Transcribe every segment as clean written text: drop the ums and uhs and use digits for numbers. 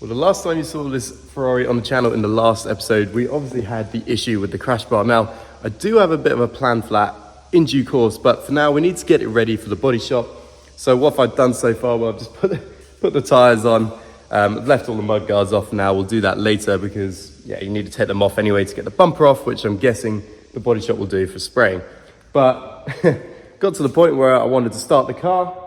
Well, the last time you saw this Ferrari on the channel in the last episode, we obviously had the issue with the crash bar. Now, I do have a bit of a plan for that in due course, but for now we need to get it ready for the body shop. So what I've done so far, well, I've just put the tires on, left all the mud guards off now. We'll do that later because, yeah, you need to take them off anyway to get the bumper off, which I'm guessing the body shop will do for spraying. But got to the point where I wanted to start the car,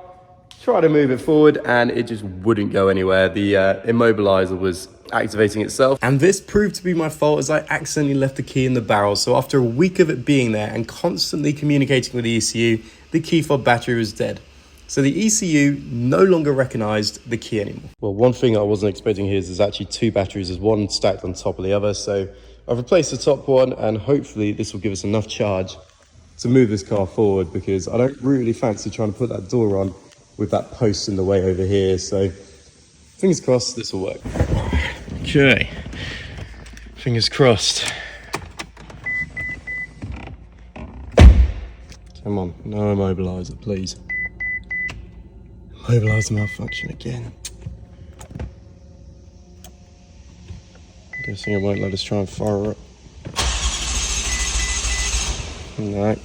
try to move it forward, and it just wouldn't go anywhere. The immobilizer was activating itself. And this proved to be my fault as I accidentally left the key in the barrel. So after a week of it being there and constantly communicating with the ECU, the key fob battery was dead. So the ECU no longer recognized the key anymore. Well, one thing I wasn't expecting here is there's actually two batteries. There's one stacked on top of the other. So I've replaced the top one, and hopefully this will give us enough charge to move this car forward, because I don't really fancy trying to put that door on with that post in the way over here. So fingers crossed this will work. Okay, fingers crossed. Come on, no immobilizer, please. Immobilizer malfunction again. Guessing it won't let us try and fire it. No.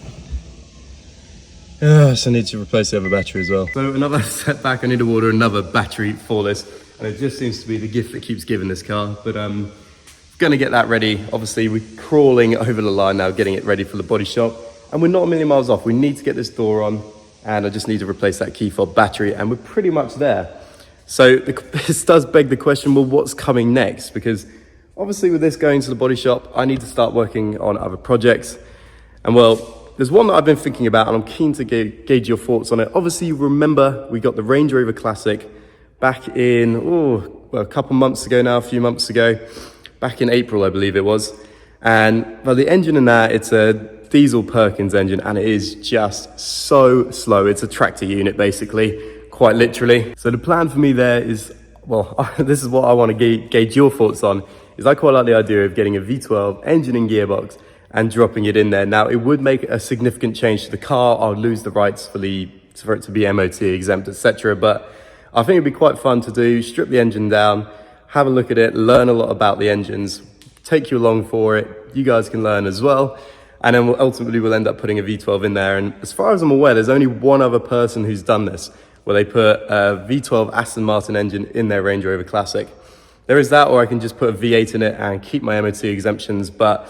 So I need to replace the other battery as well. So another setback, I need to order another battery for this. And it just seems to be the gift that keeps giving this car. But I'm gonna get that ready. Obviously we're crawling over the line now, getting it ready for the body shop. And we're not a million miles off. We need to get this door on, and I just need to replace that key fob battery, and we're pretty much there. So this does beg the question, well, what's coming next? Because obviously with this going to the body shop, I need to start working on other projects. And well, there's one that I've been thinking about, and I'm keen to gauge your thoughts on it. Obviously, you remember we got the Range Rover Classic back in, a couple months ago now, a few months ago, back in April, I believe it was. And well, the engine in that, it's a diesel Perkins engine, and it is just so slow. It's a tractor unit, basically, quite literally. So the plan for me there is, well, this is what I want to gauge your thoughts on, is I quite like the idea of getting a V12 engine and gearbox and dropping it in there. Now, it would make a significant change to the car. I would lose the rights for it to be MOT exempt, etc. But I think it'd be quite fun to do, strip the engine down, have a look at it, learn a lot about the engines, take you along for it. You guys can learn as well. And then ultimately we'll end up putting a V12 in there. And as far as I'm aware, there's only one other person who's done this, where they put a V12 Aston Martin engine in their Range Rover Classic. There is that, or I can just put a V8 in it and keep my MOT exemptions. But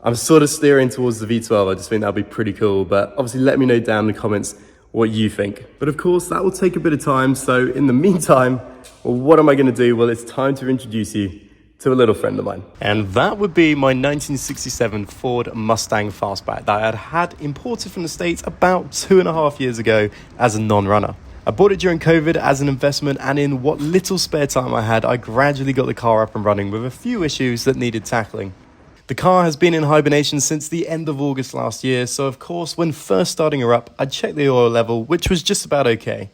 I'm sort of steering towards the V12. I just think that'd be pretty cool. But obviously let me know down in the comments what you think. But of course, that will take a bit of time. So in the meantime, well, what am I going to do? Well, it's time to introduce you to a little friend of mine. And that would be my 1967 Ford Mustang Fastback that I had imported from the States about 2.5 years ago as a non-runner. I bought it during COVID as an investment, and in what little spare time I had, I gradually got the car up and running with a few issues that needed tackling. The car has been in hibernation since the end of August last year, so of course, when first starting her up, I checked the oil level, which was just about okay.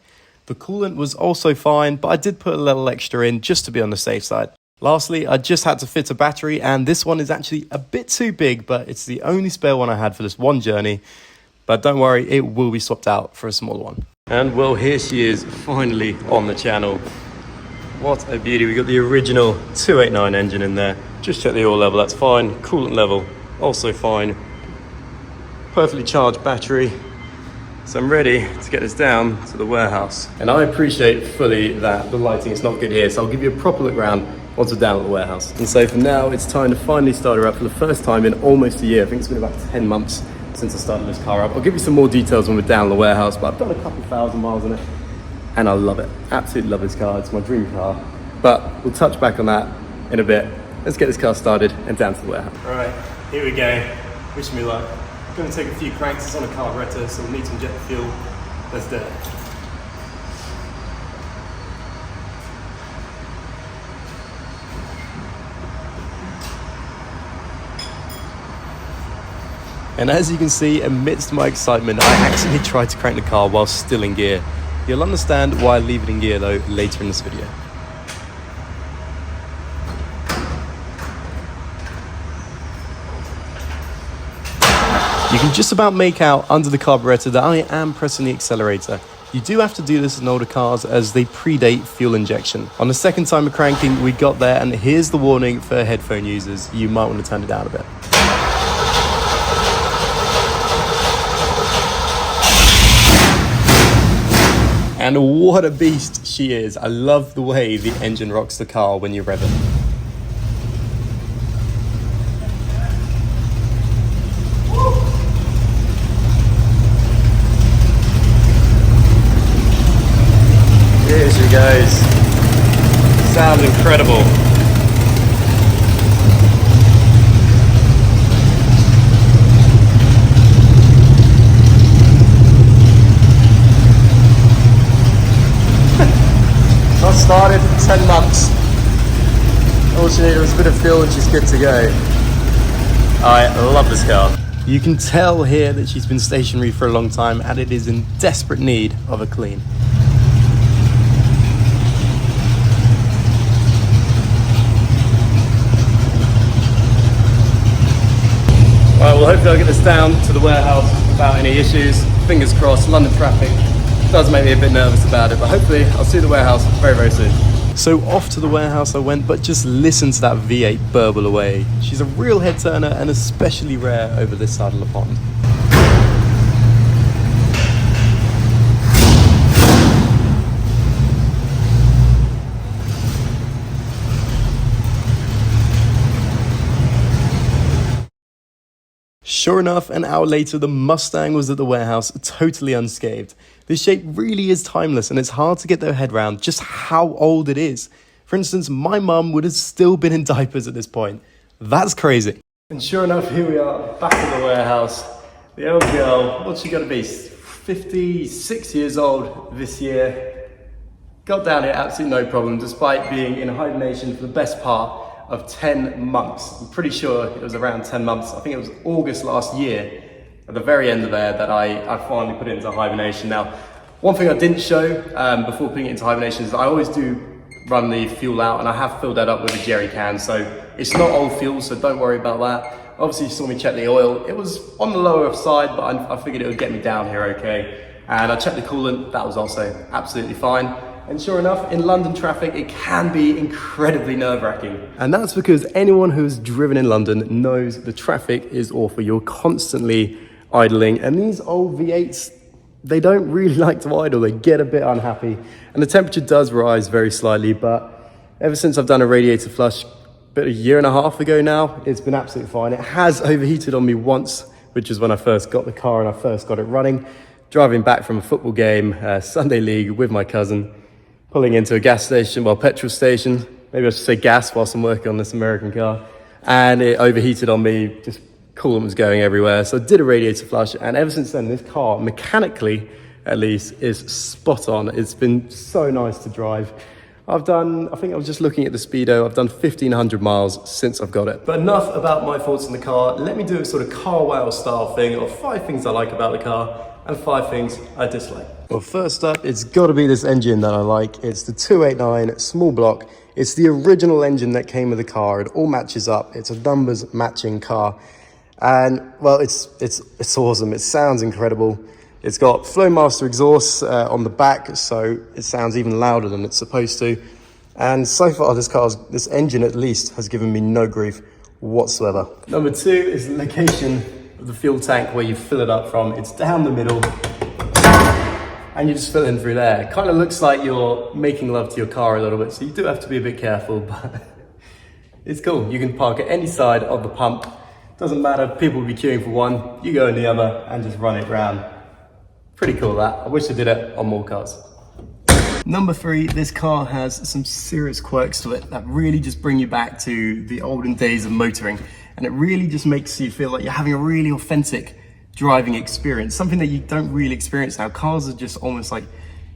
The coolant was also fine, but I did put a little extra in just to be on the safe side. Lastly, I just had to fit a battery, and this one is actually a bit too big, but it's the only spare one I had for this one journey. But don't worry, it will be swapped out for a smaller one. And well, here she is, finally on the channel. What a beauty. We got the original 289 engine in there. Just check the oil level, that's fine. Coolant level, also fine. Perfectly charged battery. So I'm ready to get this down to the warehouse. And I appreciate fully that the lighting is not good here, so I'll give you a proper look around once we're down at the warehouse. And so for now, it's time to finally start her up for the first time in almost a year. I think it's been about 10 months since I started this car up. I'll give you some more details when we're down at the warehouse, but I've done a couple thousand miles on it, and I love it. Absolutely love this car. It's my dream car. But we'll touch back on that in a bit. Let's get this car started and down to the warehouse. All right, here we go. Wish me luck. I'm gonna take a few cranks. It's on a carburetor, so we'll need to inject the fuel. Let's do it. And as you can see, amidst my excitement, I actually tried to crank the car while still in gear. You'll understand why I leave it in gear though later in this video. You can just about make out under the carburetor that I am pressing the accelerator. You do have to do this in older cars as they predate fuel injection. On the second time of cranking, we got there, and here's the warning for headphone users. You might want to turn it down a bit. And what a beast she is. I love the way the engine rocks the car when you rev it. Here she goes. Sounds incredible. Not started for 10 months. All she needed was a bit of fuel and she's good to go. I love this car. You can tell here that she's been stationary for a long time and it is in desperate need of a clean. Alright, well hopefully I'll get this down to the warehouse without any issues. Fingers crossed. London traffic does make me a bit nervous about it, but hopefully I'll see the warehouse very, very soon. So off to the warehouse I went, but just listen to that V8 burble away. She's a real head turner and especially rare over this side of the pond. Sure enough, an hour later, the Mustang was at the warehouse, totally unscathed. This shape really is timeless, and it's hard to get their head around just how old it is. For instance, my mum would have still been in diapers at this point. That's crazy. And sure enough, here we are, back at the warehouse. The old girl, what's she got to be? 56 years old this year. Got down here absolutely no problem, despite being in hibernation for the best part of 10 months. I'm pretty sure it was around 10 months. I think it was August last year, at the very end of there, that I finally put it into hibernation. Now, one thing I didn't show before putting it into hibernation is that I always do run the fuel out, and I have filled that up with a jerry can, so it's not old fuel, so don't worry about that. Obviously, you saw me check the oil. It was on the lower side, but I figured it would get me down here okay. And I checked the coolant, that was also absolutely fine. And sure enough, in London traffic, it can be incredibly nerve-wracking. And that's because anyone who's driven in London knows the traffic is awful. You're constantly idling. And these old V8s, they don't really like to idle. They get a bit unhappy. And the temperature does rise very slightly. But ever since I've done a radiator flush, about a year and a half ago now, it's been absolutely fine. It has overheated on me once, which is when I first got the car and I first got it running. Driving back from a football game, Sunday league with my cousin. Pulling into a gas station, well, petrol station, maybe I should say gas whilst I'm working on this American car. And it overheated on me, just coolant was going everywhere. So I did a radiator flush, and ever since then, this car, mechanically at least, is spot on. It's been so nice to drive. I think I was just looking at the speedo, I've done 1,500 miles since I've got it. But enough about my thoughts on the car. Let me do a sort of car wow style thing of 5 things I like about the car and 5 things I dislike. Well, first up, it's got to be this engine that I like. It's the 289 small block. It's the original engine that came with the car. It all matches up. It's a numbers matching car. And, well, it's awesome. It sounds incredible. It's got Flowmaster exhaust on the back, so it sounds even louder than it's supposed to. And so far, this engine at least has given me no grief whatsoever. Number 2 is the location of the fuel tank where you fill it up from. It's down the middle, and you just fill in through there. It kind of looks like you're making love to your car a little bit, so you do have to be a bit careful, but it's cool. You can park at any side of the pump. Doesn't matter, people will be queuing for one, you go in the other and just run it round. Pretty cool that. I wish I did it on more cars. Number 3, this car has some serious quirks to it that really just bring you back to the olden days of motoring. And it really just makes you feel like you're having a really authentic driving experience, something that you don't really experience now. Cars are just almost like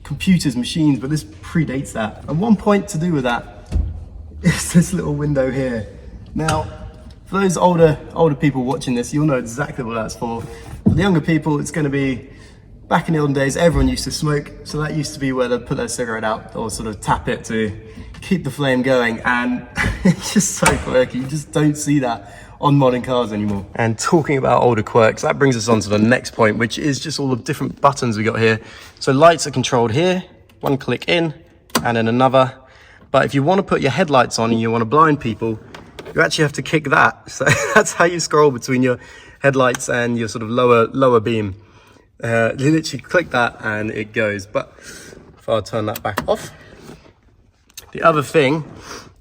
computers, machines, but this predates that. And one point to do with that is this little window here. Now, for those older people watching this, you'll know exactly what that's for. For the younger people, it's going to be, back in the olden days, everyone used to smoke, so that used to be where they'd put their cigarette out or sort of tap it to keep the flame going. And It's just so quirky. You just don't see that on modern cars anymore. And talking about older quirks, that brings us on to the next point, which is just all the different buttons we got here. So lights are controlled here, one click in, and then another. But if you want to put your headlights on and you want to blind people, you actually have to kick that. So that's how you scroll between your headlights and your sort of lower beam. You literally click that and it goes. But if I turn that back off, the other thing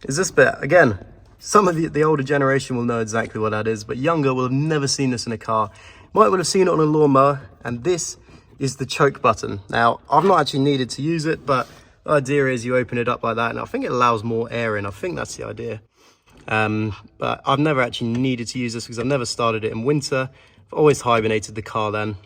is this bit. Again, some of the older generation will know exactly what that is, but younger will have never seen this in a car. Might well have seen it on a lawnmower, and this is the choke button. Now, I've not actually needed to use it, but the idea is you open it up like that, and I think it allows more air in. I think that's the idea. But I've never actually needed to use this because I've never started it in winter. I've always hibernated the car then.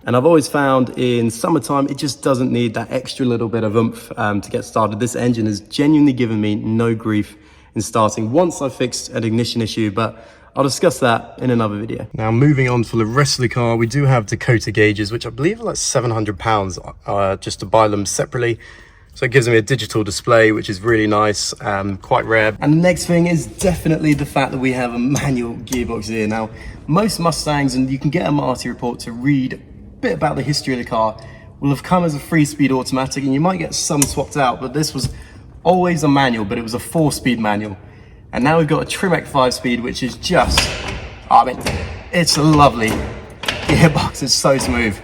And I've always found in summertime, it just doesn't need that extra little bit of oomph to get started. This engine has genuinely given me no grief in starting once I fixed an ignition issue, but I'll discuss that in another video. Now, moving on for the rest of the car, we do have Dakota gauges, which I believe are like £700 just to buy them separately. So it gives me a digital display, which is really nice, quite rare. And the next thing is definitely the fact that we have a manual gearbox here. Now, most Mustangs, and you can get a Marty report to read a bit about the history of the car, will have come as a 3-speed automatic, and you might get some swapped out, but this was always a manual, but it was a 4-speed manual. And now we've got a Tremec 5-speed, which is just, I mean, it's a lovely gearbox. It's so smooth.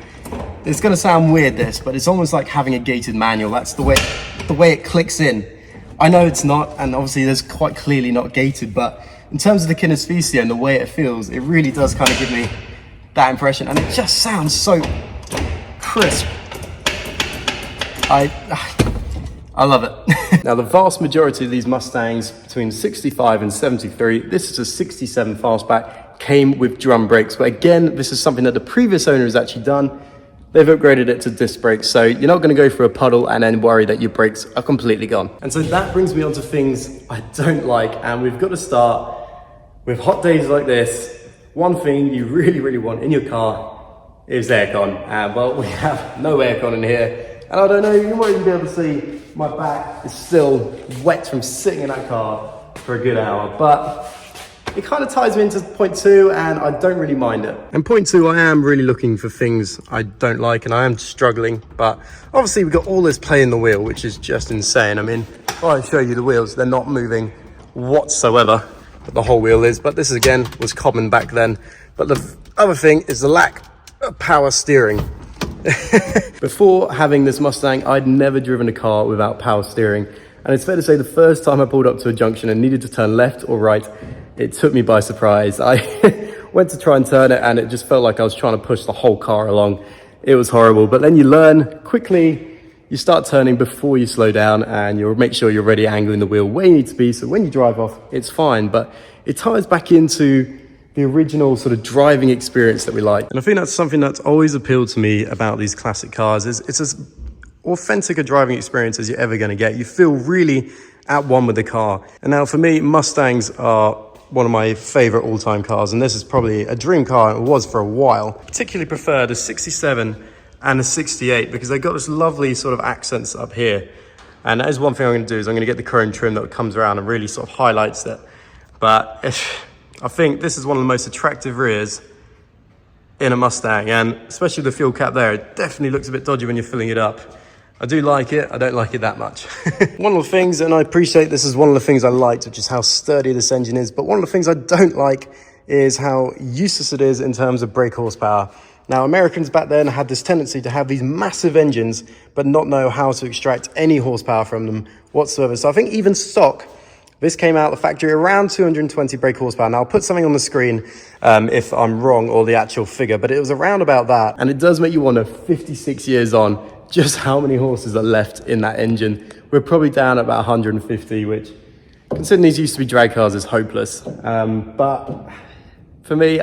It's gonna sound weird, this, but it's almost like having a gated manual. That's the way it clicks in. I know it's not, and obviously there's quite clearly not gated, but in terms of the kinesthesia and the way it feels, it really does kind of give me that impression, and it just sounds so crisp. I love it. Now, the vast majority of these Mustangs between 65 and 73, this is a 67 fastback, came with drum brakes. But again, this is something that the previous owner has actually done. They've upgraded it to disc brakes, so you're not going to go through a puddle and then worry that your brakes are completely gone. And so that brings me on to things I don't like, and we've got to start with hot days like this. One thing you really, really want in your car is aircon. Well, we have no aircon in here, and I don't know, you won't even be able to see my back is still wet from sitting in that car for a good hour, but it kind of ties me into point 2, and I don't really mind it. And point 2, I am really looking for things I don't like, and I am struggling, but obviously we've got all this play in the wheel, which is just insane. I mean, if I show you the wheels, they're not moving whatsoever, but the whole wheel is. But this, again, was common back then. But the other thing is the lack of power steering. Before having this Mustang, I'd never driven a car without power steering. And it's fair to say the first time I pulled up to a junction and needed to turn left or right, it took me by surprise. I went to try and turn it, and it just felt like I was trying to push the whole car along. It was horrible. But then you learn quickly. You start turning before you slow down, and you'll make sure you're ready angling the wheel where you need to be. So when you drive off, it's fine. But it ties back into the original sort of driving experience that we like. And I think that's something that's always appealed to me about these classic cars, is it's as authentic a driving experience as you're ever going to get. You feel really at one with the car. And now for me, Mustangs are one of my favorite all-time cars, and this is probably a dream car. It was for a while. Particularly prefer the 67 and the 68 because they got this lovely sort of accents up here. And that is one thing I'm going to do, is I'm going to get the chrome trim that comes around and really sort of highlights it. But I think this is one of the most attractive rears in a Mustang, and especially the fuel cap there, it definitely looks a bit dodgy when you're filling it up. I do like it, I don't like it that much. One of the things, and I appreciate this is one of the things I liked, which is how sturdy this engine is, but one of the things I don't like is how useless it is in terms of brake horsepower. Now, Americans back then had this tendency to have these massive engines, but not know how to extract any horsepower from them whatsoever. So I think even stock, this came out the factory around 220 brake horsepower. Now, I'll put something on the screen if I'm wrong, or the actual figure, but it was around about that. And it does make you wonder, 56 years on, just how many horses are left in that engine. We're probably down at about 150, which, considering these used to be drag cars, is hopeless. But for me,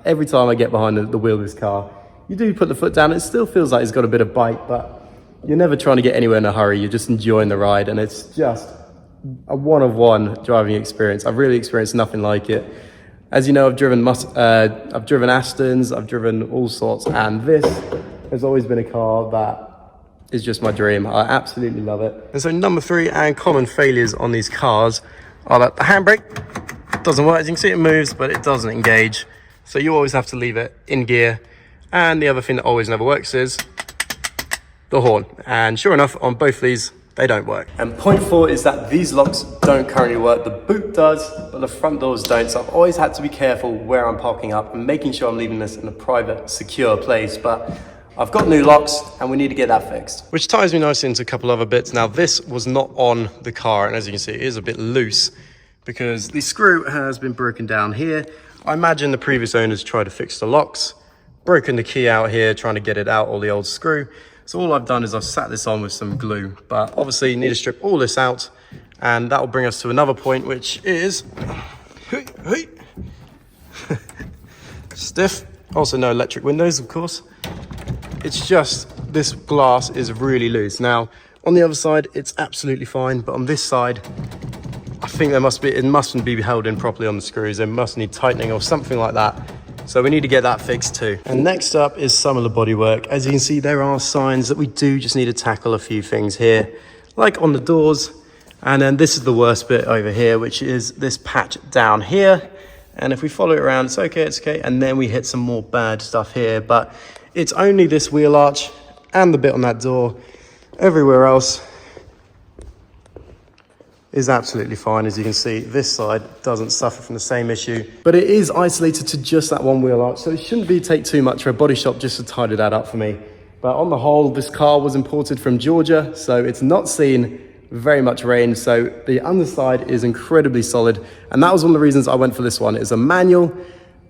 every time I get behind the wheel of this car, you do put the foot down. It still feels like it's got a bit of bite, but you're never trying to get anywhere in a hurry. You're just enjoying the ride, and it's just a one-of-one driving experience. I've really experienced nothing like it. As you know, I've driven Astons, I've driven all sorts, and this has always been a car that is just my dream. I absolutely love it. And so number 3, and common failures on these cars, are that the handbrake doesn't work. As you can see, it moves, but it doesn't engage. So you always have to leave it in gear. And the other thing that always never works is the horn. And sure enough, on both of these, they don't work. And point 4 is that these locks don't currently work. The boot does, but the front doors don't. So I've always had to be careful where I'm parking up and making sure I'm leaving this in a private, secure place. But I've got new locks and we need to get that fixed. Which ties me nicely into a couple other bits. Now, this was not on the car, and as you can see, it is a bit loose because the screw has been broken down here. I imagine the previous owners tried to fix the locks, broken the key out here, trying to get it out, or the old screw. So all I've done is I've sat this on with some glue, but obviously you need to strip all this out, and that will bring us to another point, which is stiff. Also no electric windows, of course. It's just, this glass is really loose. Now, on the other side, it's absolutely fine, but on this side, I think it mustn't be held in properly on the screws. It must need tightening or something like that. So we need to get that fixed too. And next up is some of the bodywork. As you can see, there are signs that we do just need to tackle a few things here, like on the doors. And then this is the worst bit over here, which is this patch down here. And if we follow it around, it's okay. And then we hit some more bad stuff here, but it's only this wheel arch and the bit on that door. Everywhere else is absolutely fine. As you can see, this side doesn't suffer from the same issue, but it is isolated to just that one wheel arch, so it shouldn't take too much for a body shop just to tidy that up for me. But on the whole, this car was imported from Georgia, so it's not seen very much rain, so the underside is incredibly solid, and that was one of the reasons I went for this one. It's a manual,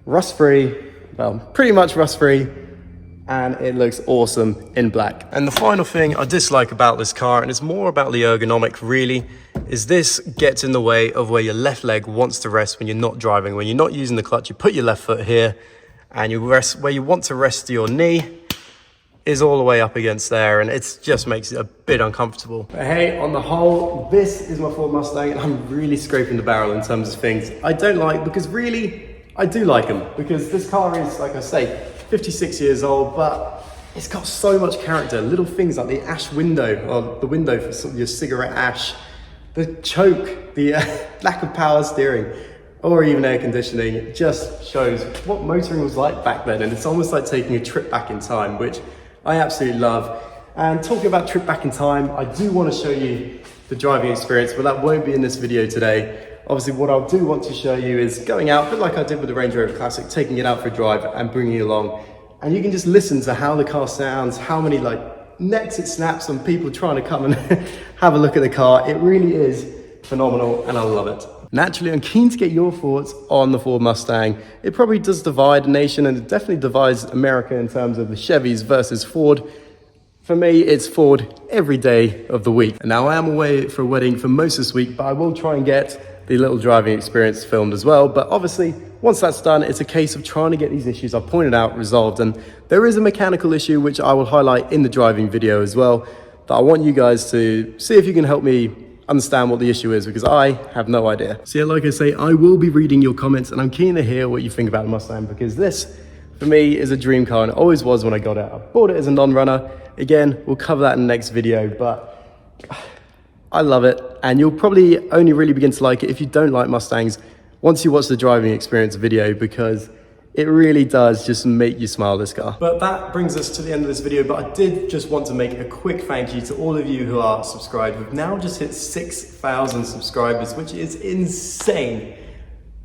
rust-free, well, pretty much rust-free, and it looks awesome in black. And the final thing I dislike about this car, and it's more about the ergonomic really, is this gets in the way of where your left leg wants to rest when you're not driving. When you're not using the clutch, you put your left foot here, and you rest where you want to rest your knee is all the way up against there, and it just makes it a bit uncomfortable. But hey, on the whole, this is my Ford Mustang, and I'm really scraping the barrel in terms of things I don't like, because really, I do like them, because this car is, like I say, 56 years old, but it's got so much character. Little things like the ash window, or the window for some of your cigarette ash, the choke, the lack of power steering, or even air conditioning. It just shows what motoring was like back then, and it's almost like taking a trip back in time, which I absolutely love. And talking about trip back in time, I do want to show you the driving experience, but that won't be in this video today. Obviously, what I do want to show you is going out, a bit like I did with the Range Rover Classic, taking it out for a drive and bringing it along. And you can just listen to how the car sounds, how many necks it snaps on people trying to come and have a look at the car. It really is phenomenal, and I love it. Naturally, I'm keen to get your thoughts on the Ford Mustang. It probably does divide a nation, and it definitely divides America in terms of the Chevys versus Ford. For me, it's Ford every day of the week. And now I am away for a wedding for most of this week, but I will try and get the little driving experience filmed as well. But obviously, once that's done, it's a case of trying to get these issues I've pointed out resolved. And there is a mechanical issue, which I will highlight in the driving video as well, that I want you guys to see if you can help me understand what the issue is, because I have no idea. So yeah, like I say, I will be reading your comments, and I'm keen to hear what you think about the Mustang, because this, for me, is a dream car, and it always was when I got it. I bought it as a non-runner. Again, we'll cover that in the next video, but I love it, and you'll probably only really begin to like it if you don't like Mustangs once you watch the driving experience video, because it really does just make you smile, this car. But that brings us to the end of this video, but I did just want to make a quick thank you to all of you who are subscribed. We've now just hit 6,000 subscribers, which is insane.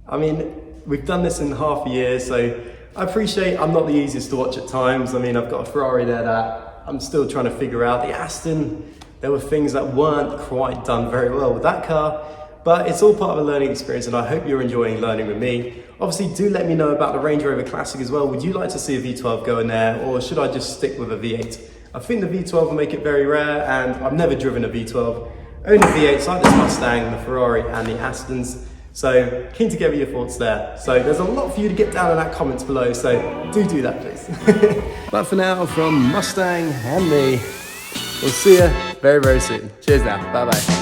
I mean, we've done this in half a year, so I appreciate I'm not the easiest to watch at times. I mean, I've got a Ferrari there that I'm still trying to figure out. The Aston, there were things that weren't quite done very well with that car, but it's all part of a learning experience, and I hope you're enjoying learning with me. Obviously, do let me know about the Range Rover Classic as well. Would you like to see a V12 go in there, or should I just stick with a V8? I think the V12 will make it very rare, and I've never driven a V12. Only V8s like this Mustang, the Ferrari, and the Astons. So keen to get your thoughts there. So there's a lot for you to get down in that comments below, so do that, please. But for now, from Mustang and me, we'll see you very, very soon. Cheers now. Bye-bye.